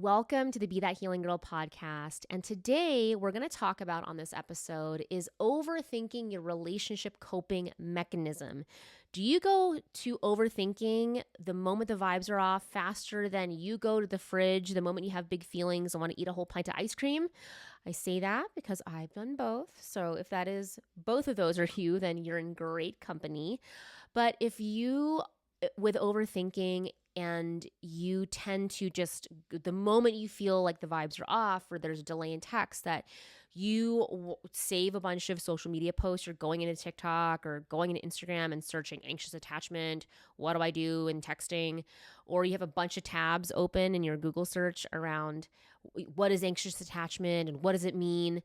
Welcome to the Be That Healing Girl podcast. And today we're going to talk about on this episode is overthinking your relationship coping mechanism. Do you go to overthinking the moment the vibes are off faster than you go to the fridge the moment you have big feelings and want to eat a whole pint of ice cream? I say that because I've done both. So if that is both of those are you, then you're in great company. But if you, with overthinking, and you tend to just, the moment you feel like the vibes are off or there's a delay in text, that you save a bunch of social media posts. You're going into TikTok or going into Instagram and searching anxious attachment. What do I do in texting? Or you have a bunch of tabs open in your Google search around what is anxious attachment and what does it mean?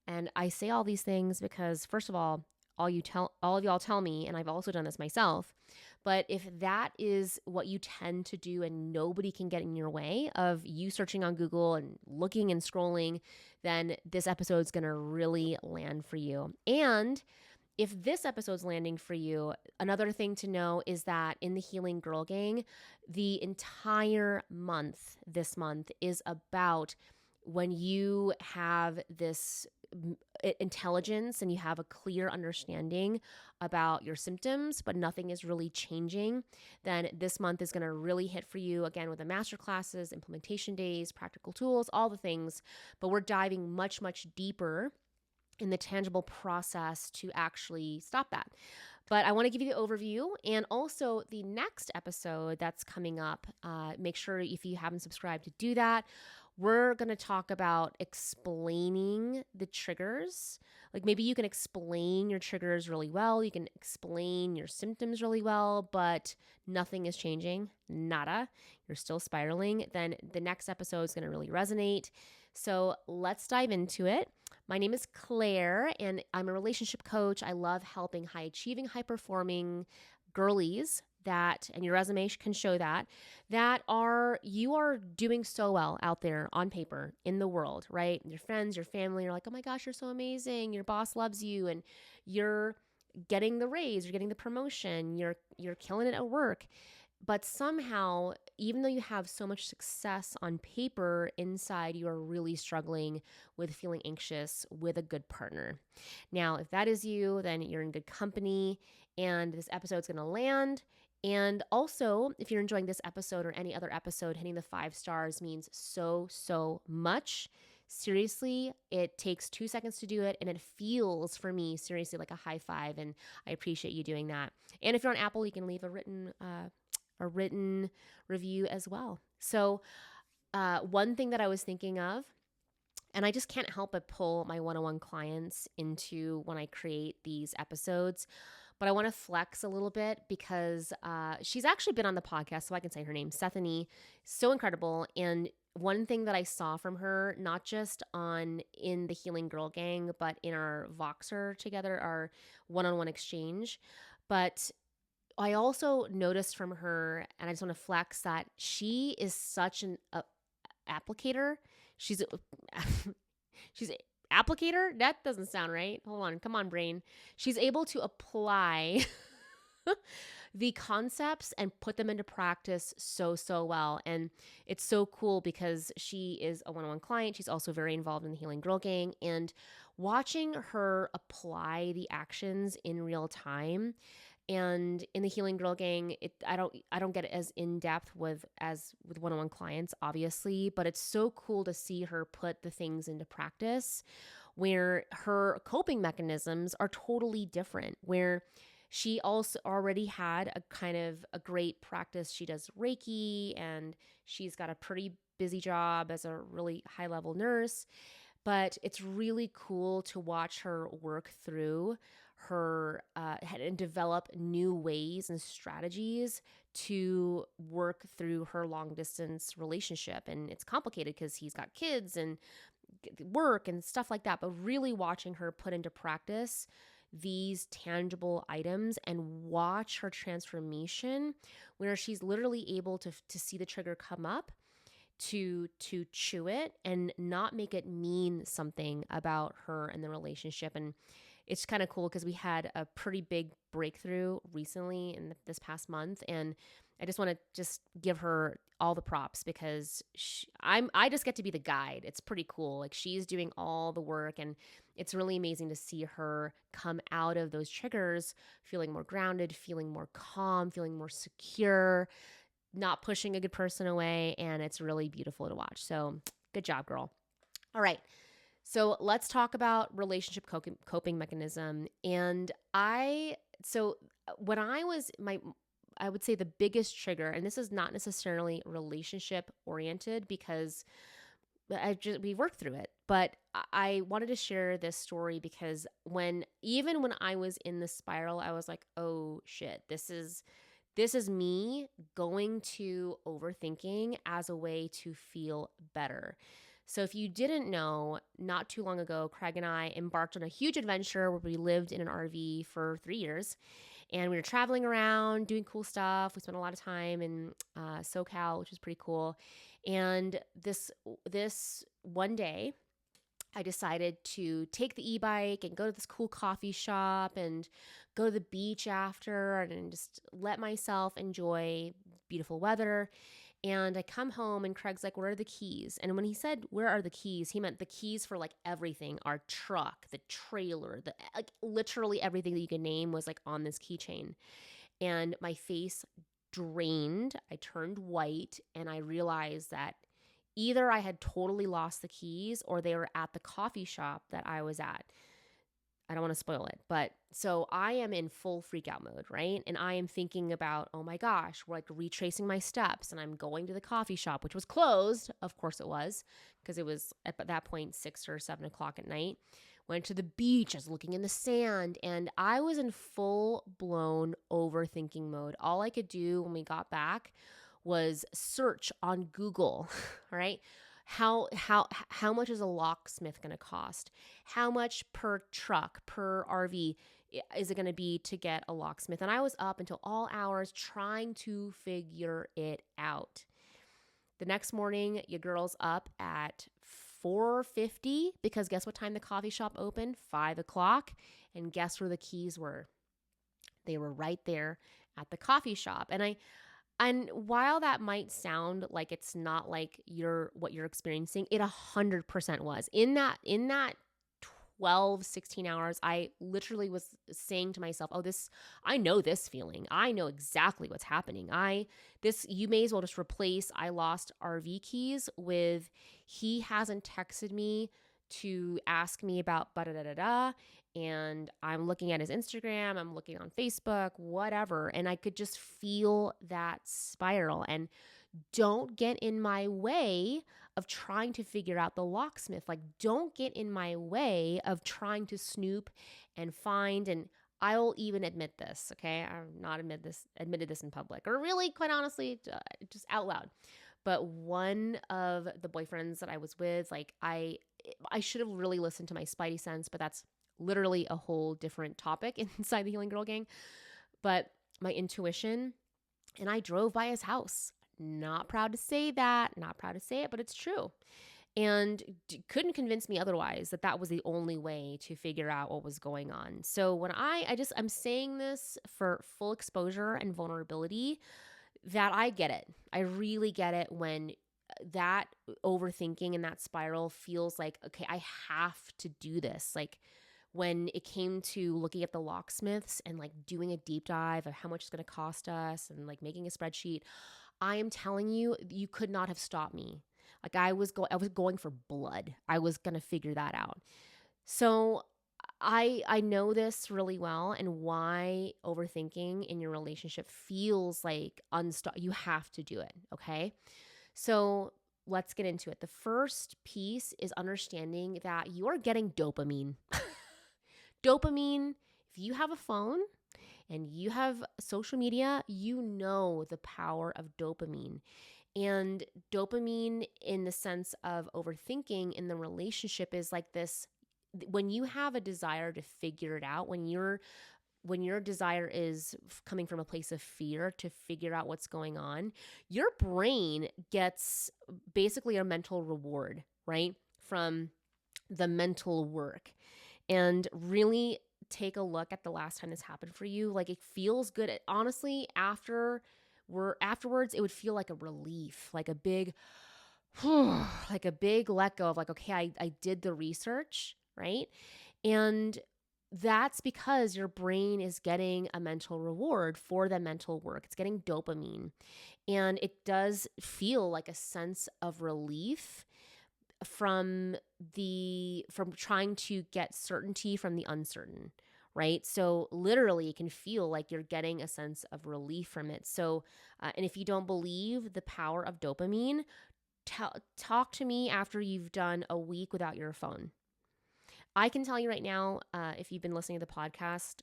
And I say all these things because, first of all of y'all tell me, and I've also done this myself, but if that is what you tend to do and nobody can get in your way of you searching on Google and looking and scrolling, then this episode is going to really land for you. And if this episode's landing for you, another thing to know is that in the Healing Girl Gang, the entire month, this month, is about when you have this intelligence and you have a clear understanding about your symptoms, but nothing is really changing, then this month is going to really hit for you, again, with the master classes, implementation days, practical tools, all the things. But we're diving much, much deeper in the tangible process to actually stop that. But I want to give you the overview and also the next episode that's coming up. Make sure if you haven't subscribed to do that. We're going to talk about explaining the triggers. Like maybe you can explain your triggers really well. You can explain your symptoms really well, but nothing is changing. Nada. You're still spiraling. Then the next episode is going to really resonate. So let's dive into it. My name is Claire, and I'm a relationship coach. I love helping high-achieving, high-performing girlies that, and your resume can show that, you are doing so well out there on paper in the world, right? Your friends, your family are like, oh my gosh, you're so amazing. Your boss loves you, and you're getting the raise, you're getting the promotion, you're killing it at work. But somehow, even though you have so much success on paper, inside you are really struggling with feeling anxious with a good partner. Now, if that is you, then you're in good company, and this episode's going to land. And also, if you're enjoying this episode or any other episode, hitting the 5 stars means so much. Seriously, it takes 2 seconds to do it, and it feels for me seriously like a high five, and I appreciate you doing that. And if you're on Apple, you can leave a written review as well. So one thing that I was thinking of, and I just can't help but pull my one-on-one clients into when I create these episodes, but I want to flex a little bit because she's actually been on the podcast, so I can say her name, Seth and Autumn, so incredible. And one thing that I saw from her, not just in the Healing Girl Gang, but in our Voxer together, our one-on-one exchange, but I also noticed from her, and I just want to flex that she is such an applicator. She's applicator? That doesn't sound right. Hold on. Come on, brain. She's able to apply the concepts and put them into practice so well. And it's so cool because she is a one-on-one client. She's also very involved in the Healing Girl Gang, and watching her apply the actions in real time. And in the Healing Girl Gang, I don't get it as in depth with one-on-one clients, obviously, but it's so cool to see her put the things into practice where her coping mechanisms are totally different, where she also already had a kind of a great practice. She does Reiki, and she's got a pretty busy job as a really high-level nurse, but it's really cool to watch her work through her and develop new ways and strategies to work through her long distance relationship. And it's complicated because he's got kids and work and stuff like that, but really watching her put into practice these tangible items and watch her transformation where she's literally able to see the trigger come up, to chew it and not make it mean something about her and the relationship. And it's kind of cool because we had a pretty big breakthrough recently in this past month, and I just want to just give her all the props because I just get to be the guide. It's pretty cool. Like she's doing all the work, and it's really amazing to see her come out of those triggers feeling more grounded, feeling more calm, feeling more secure, not pushing a good person away, and it's really beautiful to watch. So, good job, girl. All right. So, let's talk about relationship coping mechanism. And when I was I would say the biggest trigger, and this is not necessarily relationship oriented because we worked through it, but I wanted to share this story because even when I was in the spiral, I was like, oh shit, this is me going to overthinking as a way to feel better. So if you didn't know, not too long ago, Craig and I embarked on a huge adventure where we lived in an RV for 3 years. And we were traveling around, doing cool stuff. We spent a lot of time in SoCal, which was pretty cool. And this one day, I decided to take the e-bike and go to this cool coffee shop and go to the beach after and just let myself enjoy beautiful weather. And I come home and Craig's like, where are the keys? And when he said, where are the keys? He meant the keys for like everything, our truck, the trailer, like literally everything that you could name was like on this keychain. And my face drained. I turned white and I realized that either I had totally lost the keys or they were at the coffee shop that I was at. I don't want to spoil it, but so I am in full freak out mode, right? And I am thinking about, oh my gosh, we're like retracing my steps and I'm going to the coffee shop, which was closed. Of course it was, because it was at that point 6 or 7 o'clock at night. Went to the beach, I was looking in the sand, and I was in full blown overthinking mode. All I could do when we got back was search on Google, right? How much is a locksmith going to cost? How much per truck, per RV is it going to be to get a locksmith? And I was up until all hours trying to figure it out. The next morning, your girl's up at 4:50 because guess what time the coffee shop opened? 5 o'clock. And guess where the keys were? They were right there at the coffee shop. And while that might sound like it's not like what you're experiencing, it 100% was. In that 12, 16 hours, I literally was saying to myself, oh, I know this feeling. I know exactly what's happening. You may as well just replace I lost RV keys with he hasn't texted me to ask me about da-da-da-da-da. And I'm looking at his Instagram, I'm looking on Facebook, whatever. And I could just feel that spiral. And don't get in my way of trying to figure out the locksmith. Like, don't get in my way of trying to snoop and find. And I'll even admit this, okay? I've not admitted this in public, or really, quite honestly, just out loud. But one of the boyfriends that I was with, like, I should have really listened to my spidey sense, but that's literally a whole different topic inside the Healing Girl Gang. But my intuition, and I drove by his house. Not proud to say that, not proud to say it, but it's true. And couldn't convince me otherwise that was the only way to figure out what was going on. So when I'm saying this for full exposure and vulnerability, that I get it. I really get it when that overthinking and that spiral feels like, okay, I have to do this. Like, when it came to looking at the locksmiths and like doing a deep dive of how much it's going to cost us and like making a spreadsheet, I am telling you, you could not have stopped me. Like I was going for blood. I was going to figure that out. So I know this really well, and why overthinking in your relationship feels like you have to do it. Okay. So let's get into it. The first piece is understanding that you are getting dopamine. Dopamine, if you have a phone and you have social media, you know the power of dopamine. And dopamine, in the sense of overthinking in the relationship, is like this: when you have a desire to figure it out, when your desire is coming from a place of fear to figure out what's going on, your brain gets basically a mental reward, right, from the mental work. And really take a look at the last time this happened for you. Like, it feels good. Honestly, after we're afterwards, it would feel like a relief, like a big, like a big let go of like, okay, I did the research, right? And that's because your brain is getting a mental reward for the mental work. It's getting dopamine. And it does feel like a sense of relief from trying to get certainty from the uncertain, right? So literally it can feel like you're getting a sense of relief from it. So and if you don't believe the power of dopamine, talk to me after you've done a week without your phone. I can tell you right now, if you've been listening to the podcast,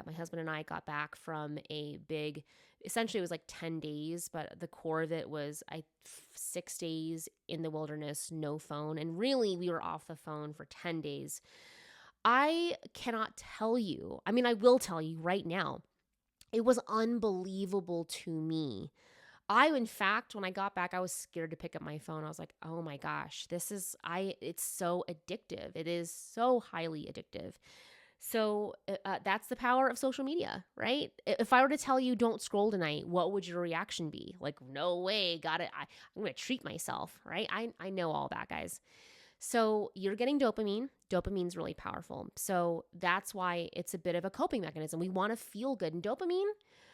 my husband and I got back from a big, essentially it was like 10 days, but the core of it was 6 days in the wilderness, no phone. And really, we were off the phone for 10 days. I cannot tell you, I mean, I will tell you right now, it was unbelievable to me. In fact, when I got back, I was scared to pick up my phone. I was like, oh my gosh, it's so addictive. It is so highly addictive. So that's the power of social media, right? If I were to tell you don't scroll tonight, what would your reaction be? Like, no way, got it. I'm going to treat myself, right? I know all that, guys. So you're getting dopamine. Dopamine's really powerful. So that's why it's a bit of a coping mechanism. We want to feel good. And dopamine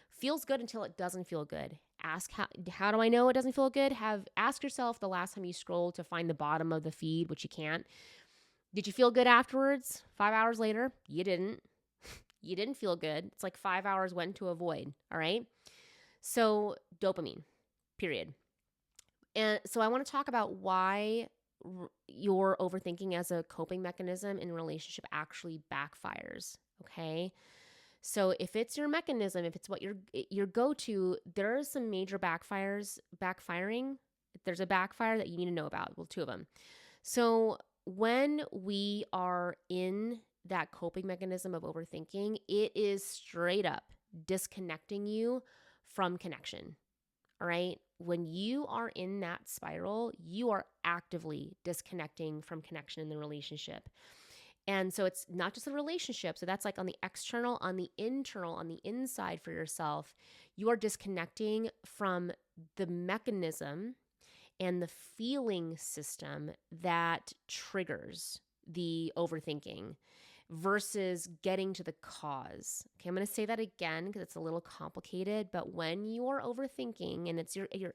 feels good until it doesn't feel good. Ask how do I know it doesn't feel good? Ask yourself the last time you scrolled to find the bottom of the feed, which you can't. Did you feel good afterwards? 5 hours later? You didn't. You didn't feel good. It's like 5 hours went to a void. All right. So dopamine, period. And so I want to talk about why your overthinking as a coping mechanism in a relationship actually backfires. Okay. So if it's your mechanism, if it's what your go-to, there are some major backfiring. There's a backfire that you need to know about. Well, two of them. So when we are in that coping mechanism of overthinking, it is straight up disconnecting you from connection. All right. When you are in that spiral, you are actively disconnecting from connection in the relationship. And so it's not just a relationship. So that's like on the external, on the internal, on the inside for yourself. You are disconnecting from the mechanism and the feeling system that triggers the overthinking versus getting to the cause. Okay, I'm going to say that again because it's a little complicated, but when you are overthinking and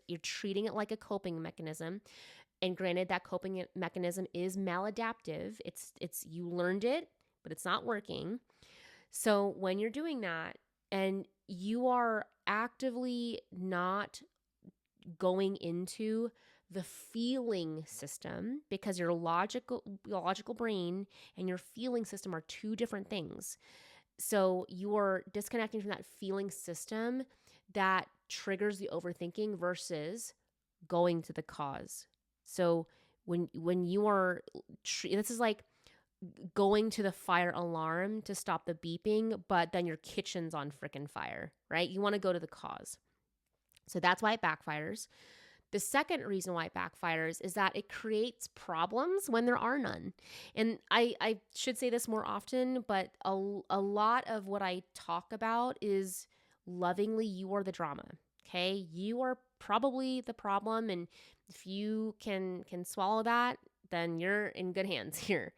you're treating it like a coping mechanism, and granted that coping mechanism is maladaptive, it's you learned it, but it's not working. So when you're doing that and you are actively not going into the feeling system, because your logical brain and your feeling system are two different things. So you're disconnecting from that feeling system that triggers the overthinking versus going to the cause. So when you are, this is like going to the fire alarm to stop the beeping, but then your kitchen's on frickin' fire, right? You want to go to the cause. So that's why it backfires. The second reason why it backfires is that it creates problems when there are none. And I should say this more often, but a lot of what I talk about is lovingly, you are the drama. Okay. You are probably the problem. And if you can swallow that, then you're in good hands here.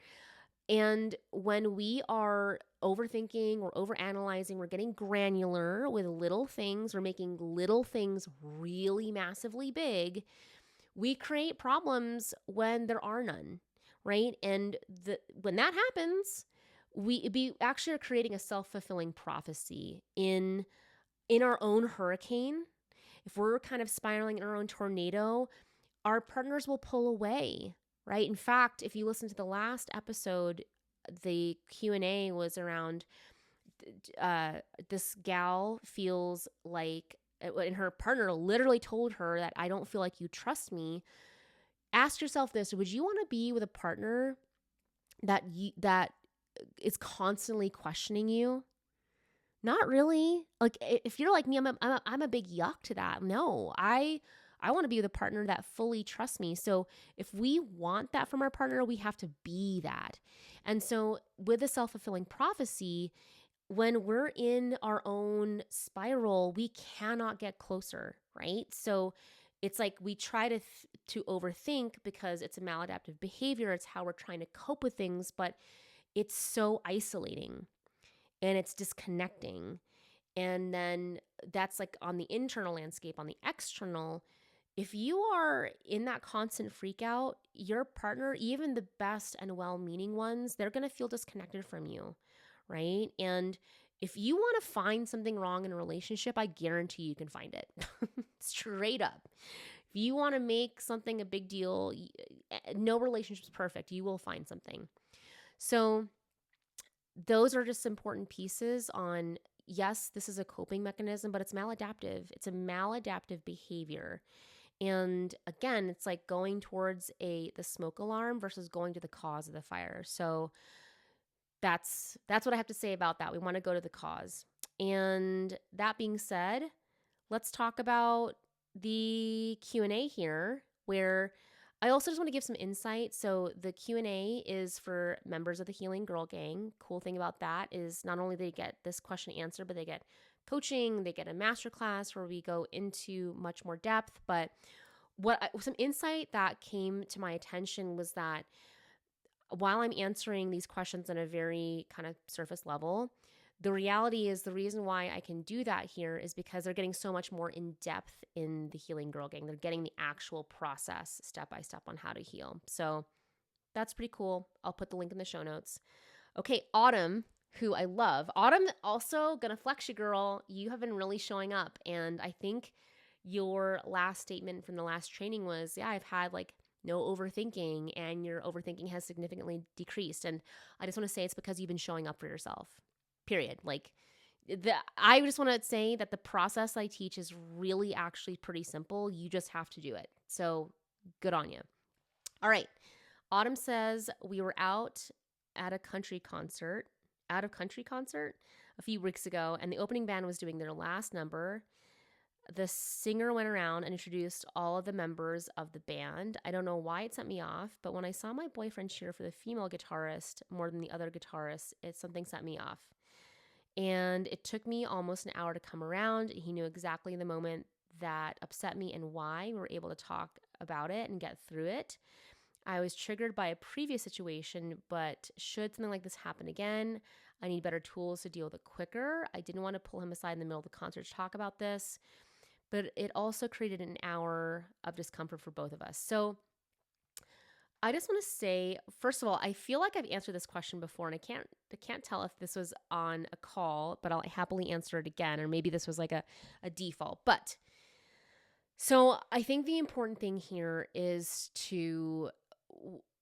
And when we are overthinking or overanalyzing, we're getting granular with little things, we're making little things really massively big, we create problems when there are none, right? And when that happens, we actually are creating a self-fulfilling prophecy in our own hurricane. If we're kind of spiraling in our own tornado, our partners will pull away, right? In fact, if you listen to the last episode, the Q&A was around this gal feels like, and her partner literally told her that I don't feel like you trust me. Ask yourself this: would you want to be with a partner that is constantly questioning you? Not really. Like if you're like me, I'm a big yuck to that. No, I want to be with a partner that fully trusts me. So if we want that from our partner, we have to be that. And so with a self-fulfilling prophecy, when we're in our own spiral, we cannot get closer, right? So it's like we try to overthink because it's a maladaptive behavior. It's how we're trying to cope with things, but it's so isolating and it's disconnecting. And then that's like on the internal landscape. On the external, if you are in that constant freak out, your partner, even the best and well-meaning ones, they're going to feel disconnected from you, right? And if you want to find something wrong in a relationship, I guarantee you can find it. Straight up. If you want to make something a big deal, no relationship's perfect. You will find something. So those are just important pieces on, yes, this is a coping mechanism, but it's maladaptive. It's a maladaptive behavior. And again, it's like going towards the smoke alarm versus going to the cause of the fire. So that's what I have to say about that. We want to go to the cause. And that being said, let's talk about the Q&A here, where I also just want to give some insight. So the Q&A is for members of the Healing Girl Gang. Cool thing about that is not only they get this question answered, but they get coaching, they get a masterclass where we go into much more depth. But some insight that came to my attention was that while I'm answering these questions on a very kind of surface level, the reality is the reason why I can do that here is because they're getting so much more in depth in the Healing Girl Gang. They're getting the actual process step by step on how to heal. So that's pretty cool. I'll put the link in the show notes. Okay, Autumn, who I love. Autumn, also gonna flex you, girl. You have been really showing up. And I think your last statement from the last training was, yeah, I've had like no overthinking, and your overthinking has significantly decreased. And I just want to say it's because you've been showing up for yourself. Period. Like, I just want to say that the process I teach is really actually pretty simple. You just have to do it. So good on you. All right. Autumn says, we were out at a country concert a few weeks ago, and the opening band was doing their last number. The singer went around and introduced all of the members of the band. I don't know why it set me off, but when I saw my boyfriend cheer for the female guitarist more than the other guitarists, something set me off. And it took me almost an hour to come around. He knew exactly the moment that upset me and why. We were able to talk about it and get through it. I was triggered by a previous situation, but should something like this happen again, I need better tools to deal with it quicker. I didn't want to pull him aside in the middle of the concert to talk about this, but it also created an hour of discomfort for both of us. So I just want to say, first of all, I feel like I've answered this question before, and I can't tell if this was on a call, but I'll happily answer it again, or maybe this was like a default. But so I think the important thing here is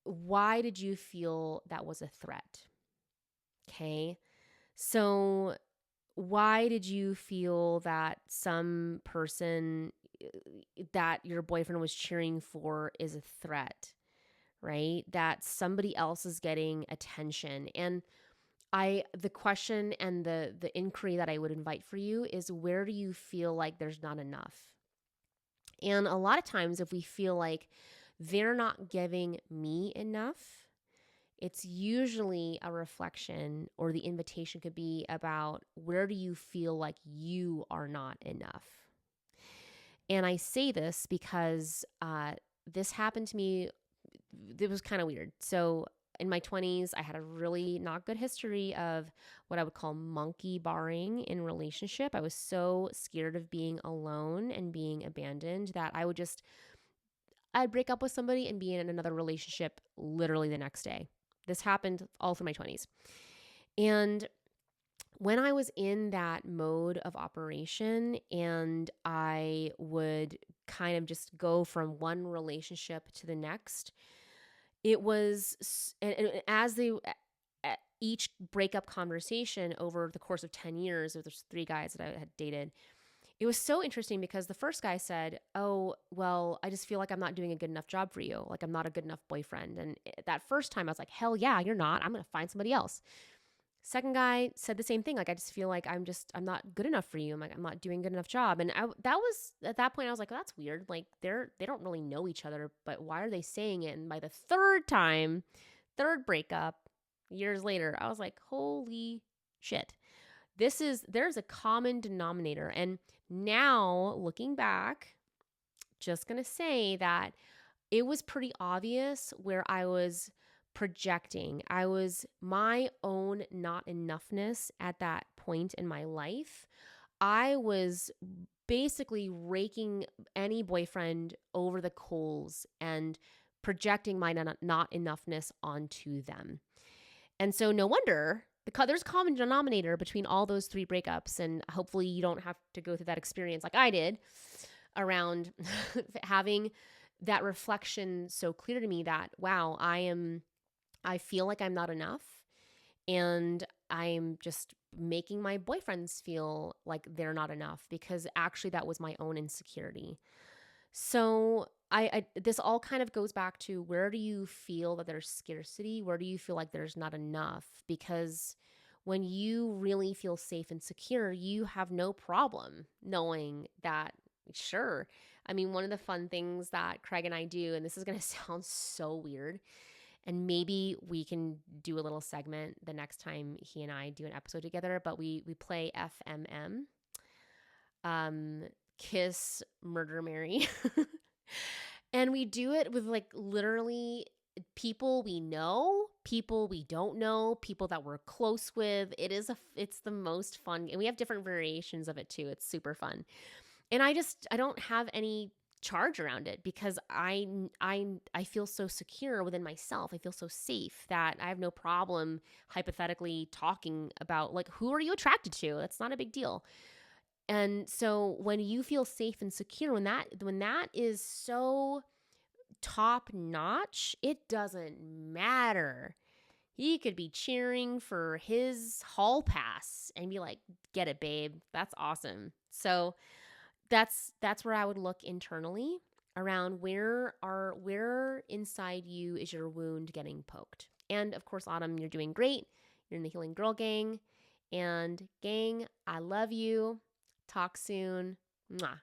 why did you feel that was a threat? Okay. So why did you feel that some person that your boyfriend was cheering for is a threat, right? That somebody else is getting attention. And the question and the inquiry that I would invite for you is, where do you feel like there's not enough? And a lot of times if we feel like they're not giving me enough, it's usually a reflection, or the invitation could be about, where do you feel like you are not enough? And I say this because this happened to me. It was kind of weird. So in my 20s, I had a really not good history of what I would call monkey barring in relationship. I was so scared of being alone and being abandoned that I'd break up with somebody and be in another relationship literally the next day. This happened all through my 20s. And when I was in that mode of operation, and I would kind of just go from one relationship to the next, it was, and as each breakup conversation over the course of 10 years, there's 3 guys that I had dated, it was so interesting because the first guy said, oh, well, I just feel like I'm not doing a good enough job for you. Like, I'm not a good enough boyfriend. And that first time I was like, hell yeah, you're not. I'm going to find somebody else. Second guy said the same thing. Like, I just feel like I'm not good enough for you. I'm like, I'm not doing a good enough job. And that was, at that point I was like, well, that's weird. Like, they don't really know each other, but why are they saying it? And by the third breakup, years later, I was like, holy shit. there's a common denominator. And now looking back, just going to say that it was pretty obvious where I was projecting. I was my own not enoughness at that point in my life. I was basically raking any boyfriend over the coals and projecting my not enoughness onto them. And so no wonder there's a common denominator between all those three breakups. And hopefully you don't have to go through that experience like I did around having that reflection so clear to me that, wow, I feel like I'm not enough. And I'm just making my boyfriends feel like they're not enough because actually that was my own insecurity. So I this all kind of goes back to, where do you feel that there's scarcity? Where do you feel like there's not enough? Because when you really feel safe and secure, you have no problem knowing that, sure. I mean, one of the fun things that Craig and I do, and this is going to sound so weird, and maybe we can do a little segment the next time he and I do an episode together, but we play FMM, Kiss, Murder, Marry. And we do it with like literally people we know, people we don't know, people that we're close with. It's the most fun. And we have different variations of it too. It's super fun. And I don't have any charge around it because I feel so secure within myself. I feel so safe that I have no problem hypothetically talking about, like, who are you attracted to? That's not a big deal. And so when you feel safe and secure, when that is so top notch, it doesn't matter. He could be cheering for his hall pass and be like, "Get it, babe. That's awesome." So that's where I would look internally around, where inside you is your wound getting poked. And of course, Autumn, you're doing great. You're in the Healing Girl gang. And gang, I love you. Talk soon. Mwah.